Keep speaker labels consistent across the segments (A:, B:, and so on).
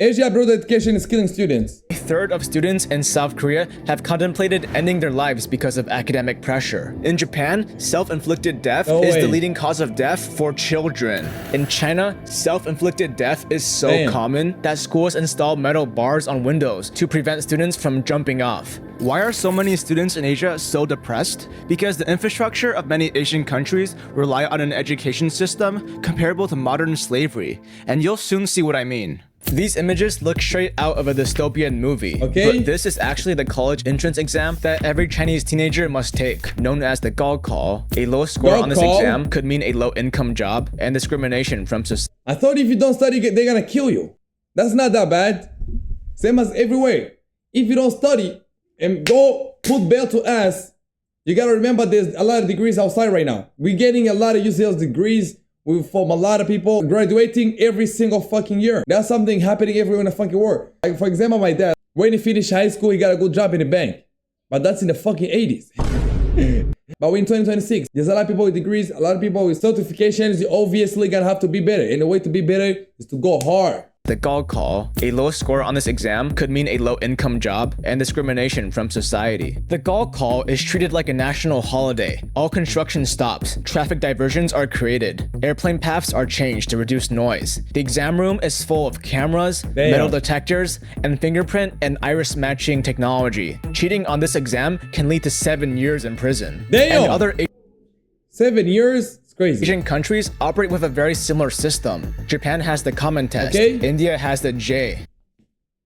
A: Asia broad education is killing students.
B: A third of students in South Korea have contemplated ending their lives because of academic pressure. In Japan, self-inflicted death is the leading cause of death for children. In China, self-inflicted death is so common that schools install metal bars on windows to prevent students from jumping off. Why are so many students in Asia so depressed? Because the infrastructure of many Asian countries rely on an education system comparable to modern slavery, and you'll soon see what I mean. These images look straight out of a dystopian movie, but this is actually the college entrance exam that every Chinese teenager must take, known as the Gaokao. A low score on this exam could mean a low-income job and discrimination from society.
A: I thought if you don't study, they're gonna kill you. That's not that bad. Same as everywhere. If you don't study and go put belt to ass, you gotta remember there's a lot of degrees outside right now. We're getting a lot of UCL degrees from a lot of people graduating every single fucking year. That's something happening everywhere in the fucking world. Like, for example, my dad, when he finished high school, he got a good job in the bank. But that's in the fucking 80s. But we're in 2026. There's a lot of people with degrees, a lot of people with certifications. You obviously gonna have to be better. And the way to be better is to go hard.
B: The Gaokao, a low score on this exam could mean a low-income job and discrimination from society. The Gaokao is treated like a national holiday. All construction stops, traffic diversions are created, airplane paths are changed to reduce noise. The exam room is full of cameras, metal detectors, and fingerprint and iris matching technology. Cheating on this exam can lead to 7 years in prison. And other
A: 7 years? Crazy.
B: Asian countries operate with a very similar system. Japan has the common test. India has the J.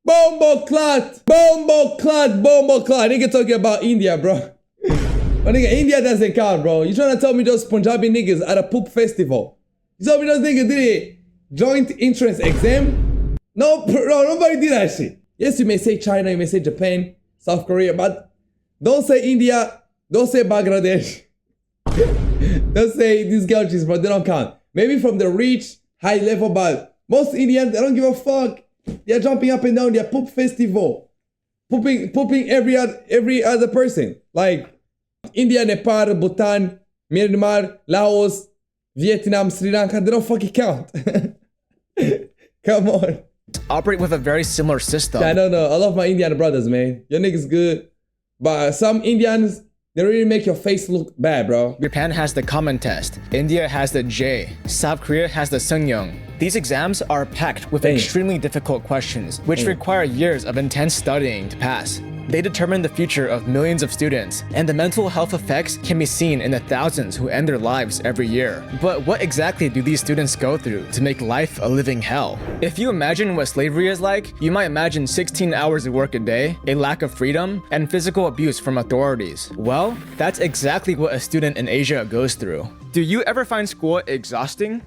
A: Bombo clot! Bombo clot! Bombo clot! Nigga talking about India, bro. But nigga, India doesn't count, bro. You trying to tell me those Punjabi niggas at a poop festival? You tell me those niggas did a joint entrance exam? No, bro, nobody did that shit. Yes, you may say China, you may say Japan, South Korea, but don't say India, don't say Bangladesh. Don't say these countries, but they don't count. Maybe from the rich, high level, but most Indians, they don't give a fuck. They're jumping up and down their poop festival. Pooping every other person. Like India, Nepal, Bhutan, Myanmar, Laos, Vietnam, Sri Lanka, they don't fucking count. Come on.
B: Operate with a very similar system.
A: I don't know. I love my Indian brothers, man. Your niggas good. But some Indians, they really make your face look bad, bro.
B: Japan has the common test. India has the J. South Korea has the Seungyeong. These exams are packed with extremely difficult questions, which require years of intense studying to pass. They determine the future of millions of students, and the mental health effects can be seen in the thousands who end their lives every year. But what exactly do these students go through to make life a living hell? If you imagine what slavery is like, you might imagine 16 hours of work a day, a lack of freedom, and physical abuse from authorities. Well, that's exactly what a student in Asia goes through. Do you ever find school exhausting?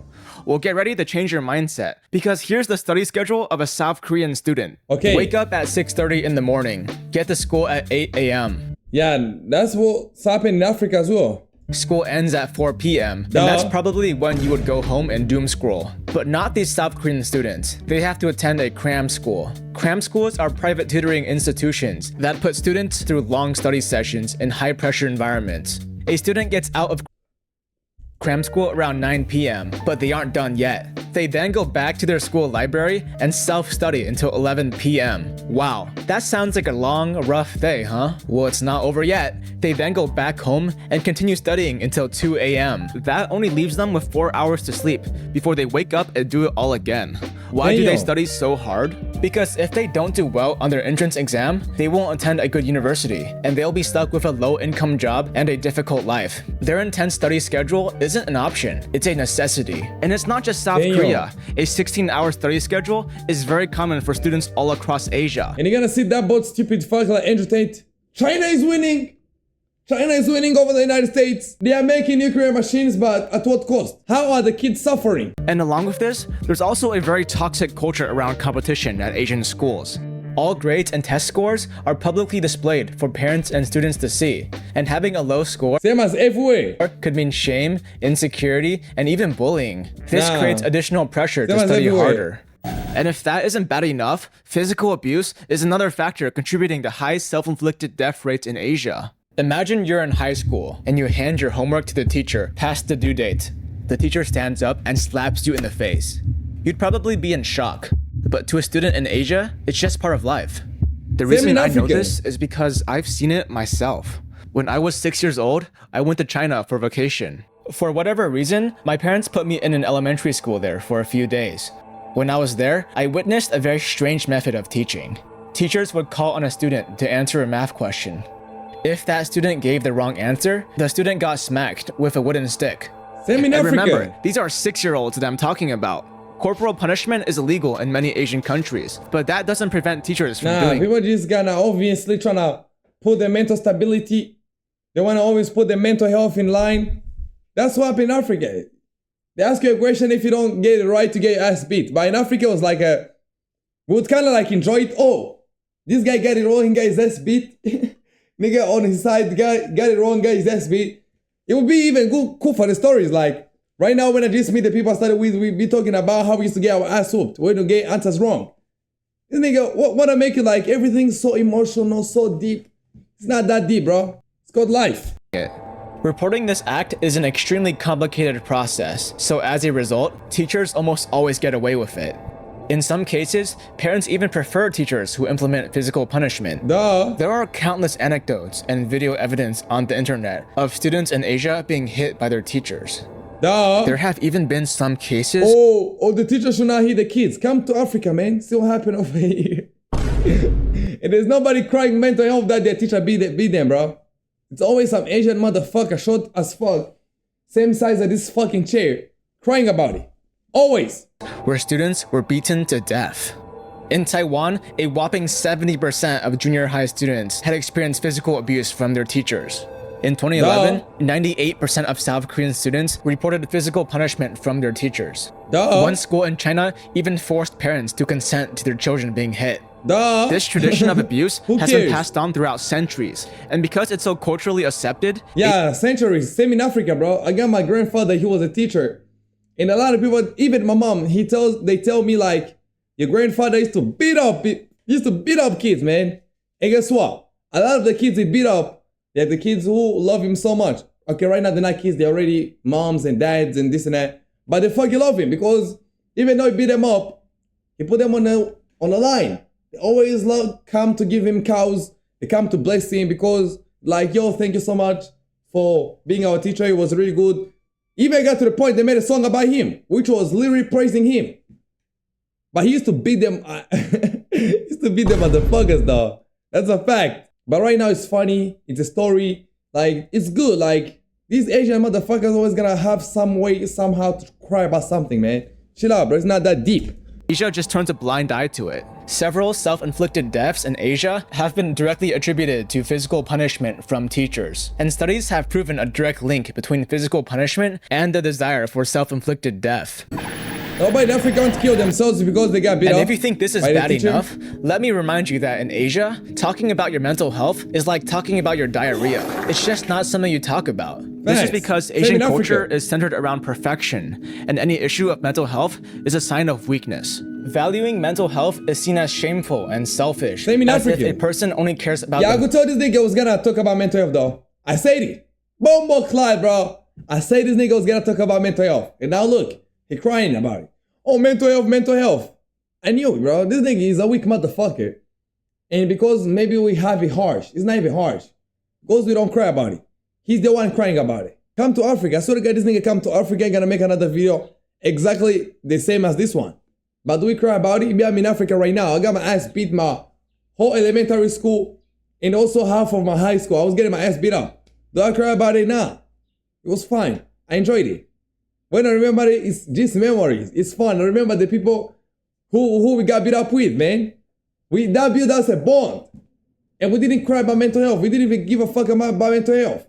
B: Well, get ready to change your mindset, because here's the study schedule of a South Korean student. Wake up at 6:30 in the morning. Get to school at 8 a.m.
A: Yeah, that's what's happening in Africa as well.
B: School ends at 4 p.m. And that's probably when you would go home and doom scroll. But not these South Korean students. They have to attend a cram school. Cram schools are private tutoring institutions that put students through long study sessions in high-pressure environments. A student gets out of cram school around 9 p.m., but they aren't done yet. They then go back to their school library and self-study until 11 p.m. Wow, that sounds like a long, rough day, huh? Well, it's not over yet. They then go back home and continue studying until 2 a.m. That only leaves them with 4 hours to sleep before they wake up and do it all again. Why do they study so hard? Because if they don't do well on their entrance exam, they won't attend a good university, and they'll be stuck with a low-income job and a difficult life. Their intense study schedule isn't an option, it's a necessity. And it's not just South Korea. A 16-hour study schedule is very common for students all across Asia.
A: And you're gonna see that both stupid fuck like Andrew Tate. China is winning! China is winning over the United States. They are making nuclear machines, but at what cost? How are the kids suffering?
B: And along with this, there's also a very toxic culture around competition at Asian schools. All grades and test scores are publicly displayed for parents and students to see, and having a low score
A: same as everywhere
B: could mean shame, insecurity, and even bullying. This creates additional pressure to study harder. And if that isn't bad enough, physical abuse is another factor contributing to high self-inflicted death rates in Asia. Imagine you're in high school and you hand your homework to the teacher past the due date. The teacher stands up and slaps you in the face. You'd probably be in shock. but to a student in Asia, it's just part of life. The
A: Same
B: reason
A: in
B: I know
A: Africa.
B: this is because I've seen it myself. When I was 6 years old, I went to China for vacation. For whatever reason, my parents put me in an elementary school there for a few days. When I was there, I witnessed a very strange method of teaching. Teachers would call on a student to answer a math question. If that student gave the wrong answer, the student got smacked with a wooden stick.
A: Same in
B: And
A: Africa.
B: remember, these are 6-year-olds that I'm talking about. Corporal punishment is illegal in many Asian countries, but that doesn't prevent teachers from doing it.
A: People just gonna obviously trying to put their mental stability. They want to always put their mental health in line. That's what happened in Africa. They ask you a question, if you don't get it right, to get your ass beat. But in Africa, it was like we would kind of like enjoy it. Oh, this guy got it wrong, he got his ass beat. Nigga on his side, got it wrong, got his ass beat. It would be even cool for the stories. Like, right now, when I just meet the people I started with, we be talking about how we used to get our ass whooped. We don't get answers wrong. This nigga, what I make it like, everything's so emotional, so deep. It's not that deep, bro. It's called life.
B: Reporting this act is an extremely complicated process, so as a result, teachers almost always get away with it. In some cases, parents even prefer teachers who implement physical punishment.
A: Duh.
B: There are countless anecdotes and video evidence on the internet of students in Asia being hit by their teachers.
A: Duh.
B: There have even been some cases.
A: Oh, the teacher should not hit the kids. Come to Africa, man. Still happen over here. And there's nobody crying mental health that their teacher beat them, bro. It's always some Asian motherfucker, short as fuck, same size as this fucking chair, crying about it. Always.
B: Where students were beaten to death. In Taiwan, a whopping 70% of junior high students had experienced physical abuse from their teachers. In 2011, 98% of South Korean students reported physical punishment from their teachers. One school in China even forced parents to consent to their children being hit. This tradition of abuse has been passed on throughout centuries, and because it's so culturally accepted,
A: centuries. Same in Africa, bro. I got my grandfather, he was a teacher. And a lot of people, even my mom, they tell me like, your grandfather used to beat up kids, man. And guess what? A lot of the kids he beat up, they're the kids who love him so much. Okay, right now they're not kids, they're already moms and dads and this and that. But they fucking love him because even though he beat them up, he put them on the line. They always come to give him cows. They come to bless him because like, yo, thank you so much for being our teacher. It was really good. Even got to the point they made a song about him, which was literally praising him. But he used to beat them. He used to beat them motherfuckers, though. That's a fact. But right now it's funny. It's a story. Like, it's good. Like, these Asian motherfuckers always gonna have some way, somehow to cry about something, man. Chill out, bro. It's not that deep.
B: Asia just turns a blind eye to it. Several self-inflicted deaths in Asia have been directly attributed to physical punishment from teachers, and studies have proven a direct link between physical punishment and the desire for self-inflicted death.
A: Nobody in Africa wants to kill themselves because they got beat up.
B: And if you think this is bad enough, let me remind you that in Asia, talking about your mental health is like talking about your diarrhea. It's just not something you talk about. This is because Asian culture is centered around perfection, and any issue of mental health is a sign of weakness. Valuing mental health is seen as shameful and selfish, as if a person only cares about
A: I could tell this nigga was gonna talk about mental health, though. I said it. Bombo Clyde, bro. I said this nigga was gonna talk about mental health. And now look, he crying about it. Oh, mental health, mental health. I knew it, bro. This nigga is a weak motherfucker. And because maybe we have it harsh. It's not even harsh. Because we don't cry about it. He's the one crying about it. Come to Africa. I swear to God, this nigga come to Africa. Gonna make another video exactly the same as this one. But do we cry about it? I'm in Africa right now. I got my ass beat my whole elementary school and also half of my high school. I was getting my ass beat up. Do I cry about it? Nah. It was fine. I enjoyed it. When I remember it, it's just memories. It's fun. I remember the people who we got beat up with, man. That built us a bond. And we didn't cry about mental health. We didn't even give a fuck about mental health.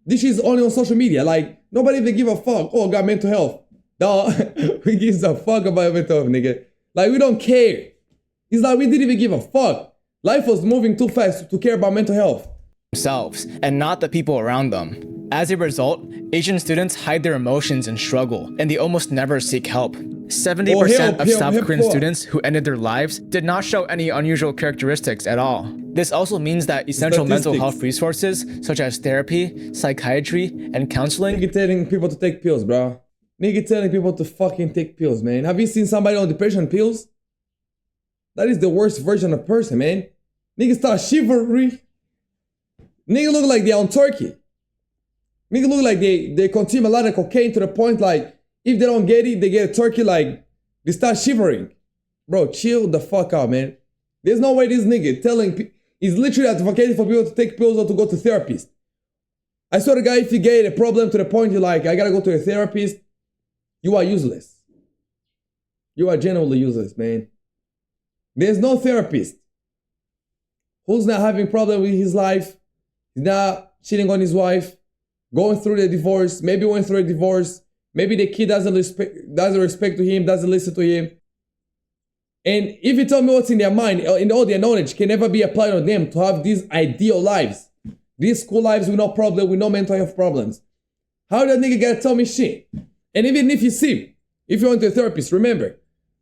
A: This is only on social media. Like, nobody even give a fuck. Oh, got mental health. No, we give a fuck about mental health, nigga. Like, we don't care. It's like we didn't even give a fuck. Life was moving too fast to care about mental health.
B: Themselves, and not the people around them. As a result, Asian students hide their emotions and struggle, and they almost never seek help. 70% of South Korean students who ended their lives did not show any unusual characteristics at all. This also means that essential mental health resources, such as therapy, psychiatry, and counseling,
A: Nigga telling people to take pills, bro. Nigga telling people to fucking take pills, man. Have you seen somebody on depression pills? That is the worst version of person, man. Niggas start shivering. Nigga look like they're on Turkey. Nigga look like they consume a lot of cocaine to the point like if they don't get it, they get a turkey like they start shivering. Bro, chill the fuck out, man. There's no way this nigga he's literally advocating for people to take pills or to go to therapist. I swear to God, if you get a problem to the point you're like, I gotta go to a therapist, you are useless. You are genuinely useless, man. There's no therapist who's not having problem with his life, he's not cheating on his wife, going through the divorce, maybe went through a divorce, maybe the kid doesn't respect to him, doesn't listen to him. And if you tell me what's in their mind, in all their knowledge can never be applied on them to have these ideal lives, these cool lives with no problem, with no mental health problems. How that nigga gotta tell me shit? And even if you went to a therapist, remember,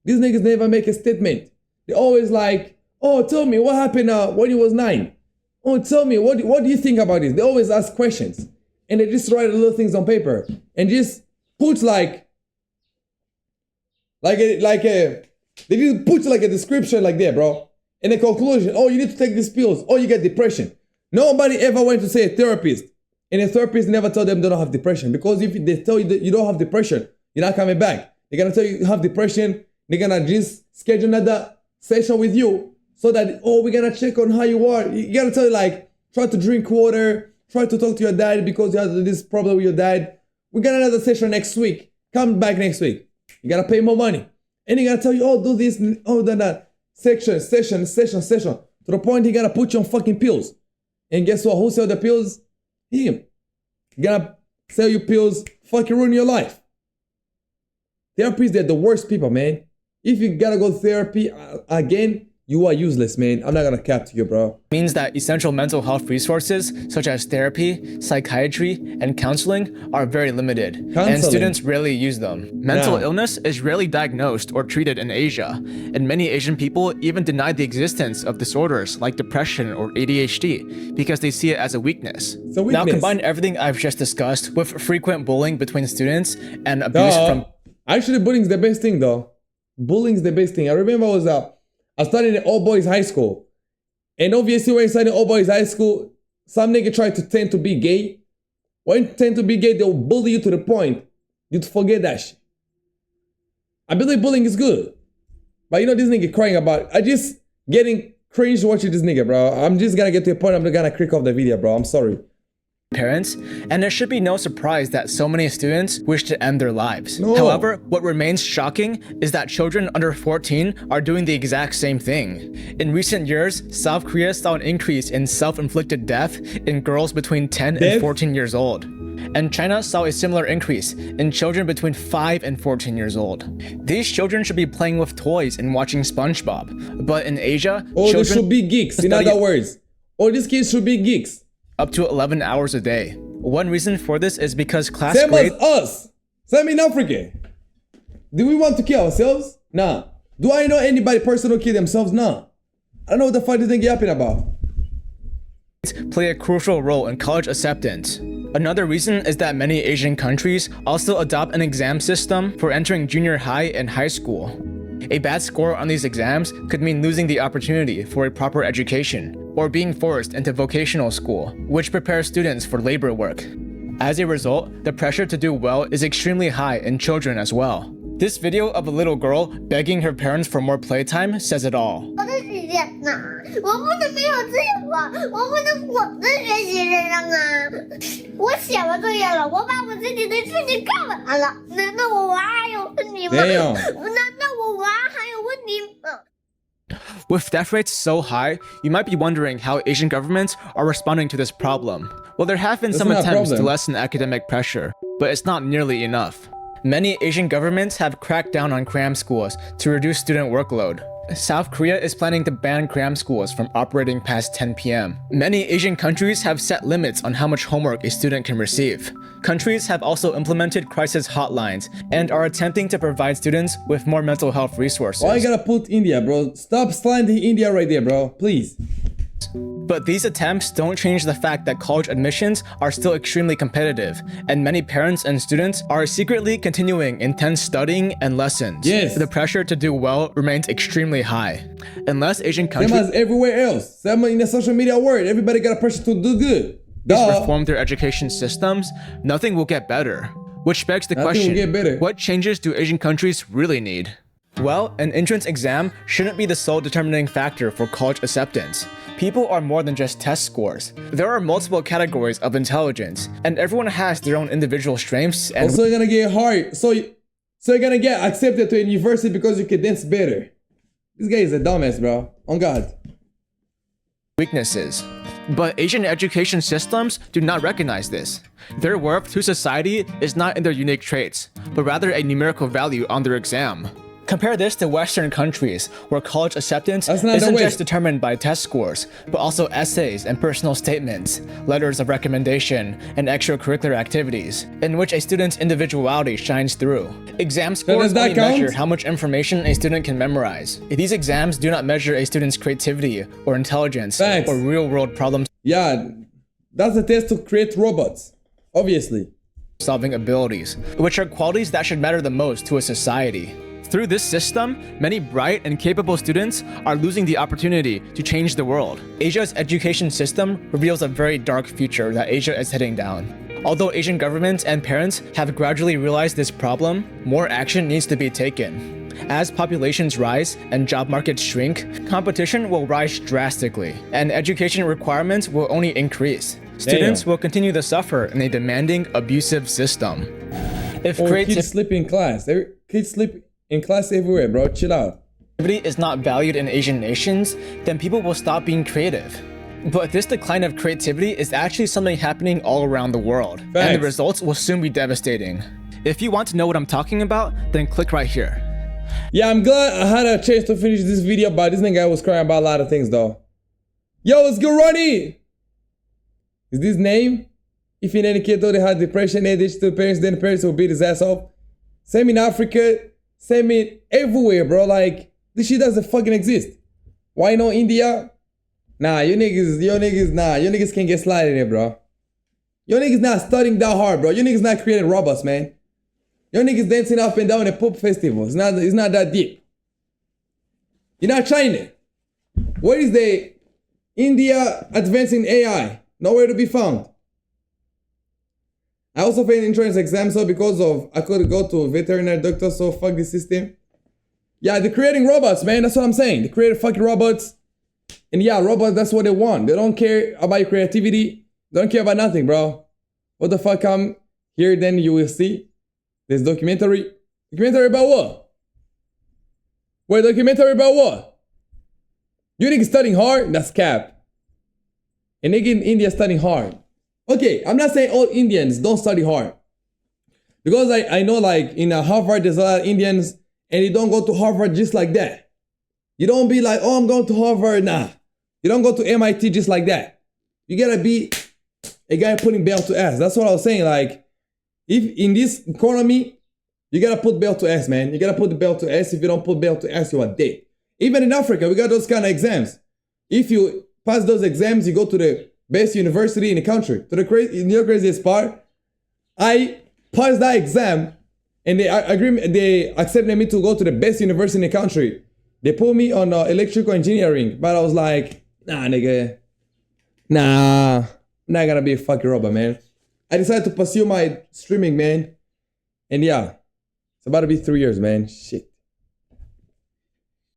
A: these niggas never make a statement. They always like, oh, tell me what happened when you was 9. Oh, tell me, what do you think about this? They always ask questions. And they just write little things on paper. And just put they just put like a description like that, bro. And a conclusion, oh, you need to take these pills. Oh, you get depression. Nobody ever went to say a therapist. And a therapist never told them they don't have depression. Because if they tell you that you don't have depression, you're not coming back. They're gonna tell you have depression. They're gonna just schedule another session with you so that, oh, we're gonna check on how you are. You gotta tell you like, try to drink water, try to talk to your dad because you have this problem with your dad. We got another session next week. Come back next week. You gotta pay more money. And he gotta tell you, oh, do this, oh, that. Session. To the point he gotta put you on fucking pills. And guess what? Who sell the pills? Him. He gotta sell you pills, fucking ruin your life. Therapists, they're the worst people, man. If you gotta go to therapy again, you are useless, man. I'm not gonna cap to you, bro.
B: Means that essential mental health resources such as therapy, psychiatry, and counseling are very limited, and students rarely use them. Mental illness is rarely diagnosed or treated in Asia, and many Asian people even deny the existence of disorders like depression or ADHD because they see it as a weakness. Now combine everything I've just discussed with frequent bullying between students and abuse from...
A: Actually, bullying's the best thing, though. Bullying's the best thing. I remember I studied in all boys high school. And obviously when you study in all boys high school, some nigga try to tend to be gay. When you tend to be gay, they'll bully you to the point you'd forget that shit. I believe bullying is good. But you know this nigga crying about it. I just getting cringe watching this nigga, bro. I'm just gonna get to a point I'm gonna click off the video, bro. I'm sorry.
B: Parents, and there should be no surprise that so many students wish to end their lives. No. However, what remains shocking is that children under 14 are doing the exact same thing. In recent years, South Korea saw an increase in self-inflicted death in girls between 10 and 14 years old. And China saw a similar increase in children between 5 and 14 years old. These children should be playing with toys and watching SpongeBob. But in Asia,
A: children should be geeks, in other words. These kids should be geeks.
B: Up to 11 hours a day. One reason for this is because class
A: Same as us. Same in Africa. Do we want to kill ourselves? Nah. Do I know anybody personally kill themselves? Nah. I don't know what the fuck you think you're yapping about.
B: Play a crucial role in college acceptance. Another reason is that many Asian countries also adopt an exam system for entering junior high and high school. A bad score on these exams could mean losing the opportunity for a proper education, or being forced into vocational school, which prepares students for labor work. As a result, the pressure to do well is extremely high in children as well. This video of a little girl begging her parents for more playtime says it all. With death rates so high, you might be wondering how Asian governments are responding to this problem. Well, there have been some attempts to lessen academic pressure, but it's not nearly enough. Many Asian governments have cracked down on cram schools to reduce student workload. South Korea is planning to ban cram schools from operating past 10 p.m. Many Asian countries have set limits on how much homework a student can receive. Countries have also implemented crisis hotlines and are attempting to provide students with more mental health resources.
A: Why you gotta put India, bro? Stop slandering India right there, bro. Please.
B: But these attempts don't change the fact that college admissions are still extremely competitive, and many parents and students are secretly continuing intense studying and lessons.
A: Yes.
B: The pressure to do well remains extremely high. Unless Asian
A: Same
B: countries
A: as everywhere else. Same in the social media world. Everybody got a pressure to do good. Duh.
B: reform their education systems, nothing will get better. Which begs the
A: Nothing will
B: question,
A: get better.
B: what changes do Asian countries really need? Well, an entrance exam shouldn't be the sole determining factor for college acceptance. People are more than just test scores. There are multiple categories of intelligence, and everyone has their own individual strengths and
A: Also, you're gonna get hard. So you're gonna get accepted to a university because you can dance better. This guy is a dumbass, bro. On God.
B: weaknesses. But Asian education systems do not recognize this. Their worth to society is not in their unique traits, but rather a numerical value on their exam. Compare this to Western countries, where college acceptance
A: That's not the
B: isn't
A: way.
B: just determined by test scores, but also essays and personal statements, letters of recommendation, and extracurricular activities, in which a student's individuality shines through. Exam scores
A: does that
B: only measure
A: count?
B: how much information a student can memorize. These exams do not measure a student's creativity or intelligence
A: Facts.
B: or real-world problem
A: Yeah, that's a test to create robots. Obviously.
B: solving abilities, which are qualities that should matter the most to a society. Through this system, many bright and capable students are losing the opportunity to change the world. Asia's education system reveals a very dark future that Asia is heading down. Although Asian governments and parents have gradually realized this problem, more action needs to be taken. As populations rise and job markets shrink, competition will rise drastically, and education requirements will only increase. Students will continue to suffer in a demanding, abusive system. If
A: Or
B: creativity
A: kids sleep in class. Kids sleep in class everywhere, bro. Chill out.
B: is not valued in Asian nations, then people will stop being creative. But this decline of creativity is actually something happening all around the world, and the
A: Facts.
B: results will soon be devastating. If you want to know what I'm talking about, then click right here.
A: Yeah, I'm glad I had a chance to finish this video, but this nigga was crying about a lot of things, though. Yo, let's go, Ronnie! Is this name? If in any kid though they had depression, ADHD parents, then the parents will beat his ass off. Same in Africa, same in everywhere, bro. Like, this shit doesn't fucking exist. Why no India? Nah, you niggas can't get slided in here, bro. Your niggas not studying that hard, bro. Your niggas not creating robots, man. Your niggas dancing up and down at pop festivals. It's not that deep. You're not China. Where is the India advancing AI? Nowhere to be found. I also failed entrance exam, so because of I couldn't go to a veterinary doctor, so fuck this system. Yeah, they're creating robots, man. That's what I'm saying. They created fucking robots. And yeah, robots, that's what they want. They don't care about your creativity. They don't care about nothing, bro. What the fuck come here, then you will see. There's documentary. Documentary about what? Wait, documentary about what? You niggas studying hard? That's cap. And nigga in India studying hard. Okay, I'm not saying all Indians don't study hard. Because I know like in Harvard there's a lot of Indians and you don't go to Harvard just like that. You don't be like, oh, I'm going to Harvard. Nah. You don't go to MIT just like that. You gotta be a guy putting belt to ass. That's what I was saying. Like, if in this economy, you gotta put belt to ass, man. You gotta put the belt to ass. If you don't put belt to ass, you are dead. Even in Africa, we got those kind of exams. If you pass those exams, you go to the best university in the country. To the craziest part, I passed that exam and they accepted me to go to the best university in the country. They put me on electrical engineering, but I was like, nah, nigga. Nah, I'm not gonna be a fucking robot, man. I decided to pursue my streaming, man. And yeah, it's about to be 3 years, man. Shit.